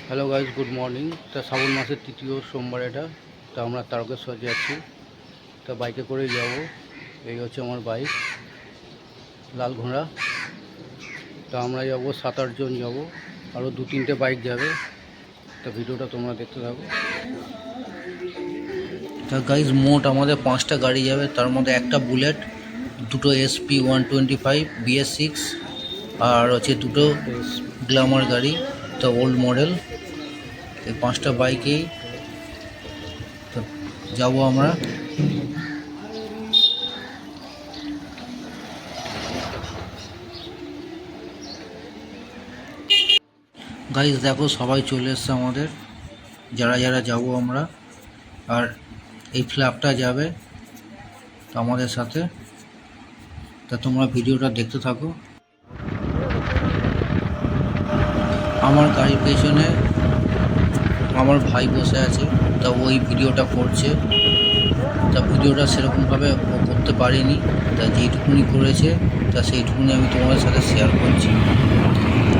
Hello guys, good morning. তা শ্রাবণ মাসের তৃতীয় সোমবার এটা। তা আমরা তারকেশ্বর যাচ্ছি। তা বাইকে করেই যাব। এই হচ্ছে আমার বাইক, লাল ঘোড়া। তা আমরা যাব 7-8 জন যাব, আরও 2-3টে বাইক যাবে। তা ভিডিওটা তোমরা দেখতে থাকো। তা গাইজ, মোট আমাদের 5টা গাড়ি যাবে, তার মধ্যে একটা বুলেট, দুটো SP125 BS6, আর হচ্ছে দুটো গ্ল্যামার গাড়ি, তা ওল্ড মডেল। এই 5টা বাইকেই যাব আমরা। গাইজ দেখো, সবাই চলে এসছে আমাদের, যারা যারা যাব আমরা। আর এই ফ্ল্যাপটা যাবে তো আমাদের সাথে। তা তোমরা ভিডিওটা দেখতে থাকো। আমার গাড়ির পেছনে আমার ভাই বসে আছে, তা ওই ভিডিওটা করছে। তা ভিডিওটা সেরকমভাবে ও করতে পারিনি, তা যেইটুকুনি করেছে তা সেইটুকুনি আমি তোমাদের সাথে শেয়ার করছি।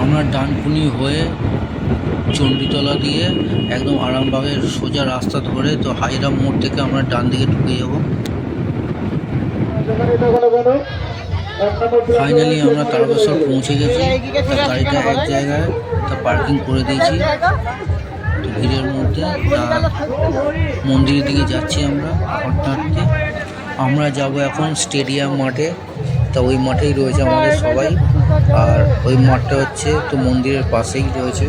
আমরা ডানকুনি হয়ে চণ্ডীতলা দিয়ে একদম আরামবাগের সোজা রাস্তা ধরে তো হাইরাম মোড় থেকে আমরা ডান দিকে ঢুকে যাব। ফাইনালি আমরা তারকেশ্বর পৌঁছে গেছি। গাড়িটা এক জায়গায় তা পার্কিং করে দিয়েছি তো ভিড়ের মধ্যে। তা মন্দিরের দিকে যাচ্ছি আমরা হাঁটতে হাঁটতে। আমরা যাব এখন স্টেডিয়াম মাঠে। তা ওই মাঠেই রয়েছে আমাদের সবাই, আর ওই মাঠটা হচ্ছে তো মন্দিরের পাশেই রয়েছে।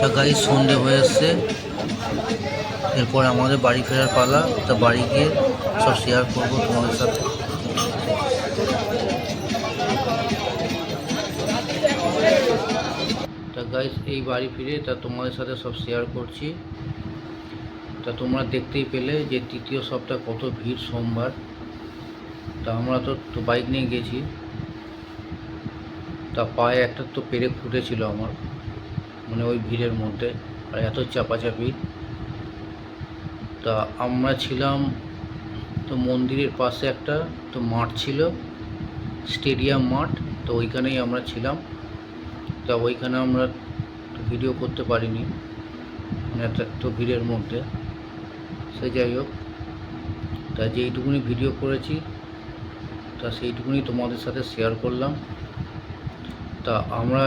তা গাইজ, সন্ধে হয়ে এসছে। এরপর আমাদের বাড়ি ফেরার পালা। তা বাড়ি গিয়ে সব শেয়ার করবো তোমাদের সাথে। তা গাইজ, এই বাড়ি ফিরে তা তোমাদের সাথে সব শেয়ার করছি। তা তোমরা দেখতেই পেলে যে তৃতীয় সপ্তাহ কত ভিড় সোমবার। তা আমরা তো বাইক নিয়ে গেছি। তা পায়ে একটা তো পেরেক ফুটেছিল আমার, মানে ওই ভিড়ের মধ্যে, আর এত চাপাচাপি। তা আমরা ছিলাম তো মন্দিরের পাশে একটা তো মাঠ ছিল, স্টেডিয়াম মাঠ, তো ওইখানেই আমরা ছিলাম। তা ওইখানে আমরা ভিডিও করতে পারিনি, মানে এত ভিড়ের মধ্যে। সে যাই হোক, তা যেইটুকুনি ভিডিও করেছি তা সেইটুকুনি তোমাদের সাথে শেয়ার করলাম। তা আমরা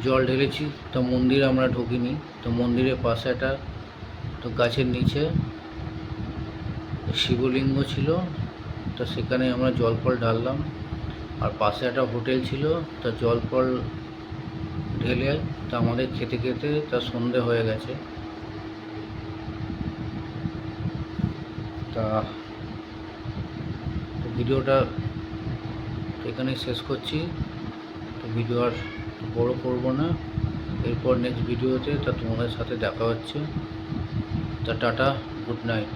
জল ঢেলেছি, তো মন্দিরে আমরা ঢুকিনি। তো মন্দিরের পাশে একটা তো গাছের নিচে শিবলিঙ্গ ছিল, তো সেখানে আমরা জল ফল ঢাললাম। আর পাশে একটা হোটেল ছিল, তা জল ফল ঢেলে তা আমাদের খেতে খেতে তা সন্ধে হয়ে গেছে। তা ভিডিওটা এখানেই শেষ করছি। তো ভিডিও আর বড় করব না। এরপর নেক্সট ভিডিওতে তা তোমাদের সাথে দেখা হচ্ছে। তা টাটা, গুড নাইট।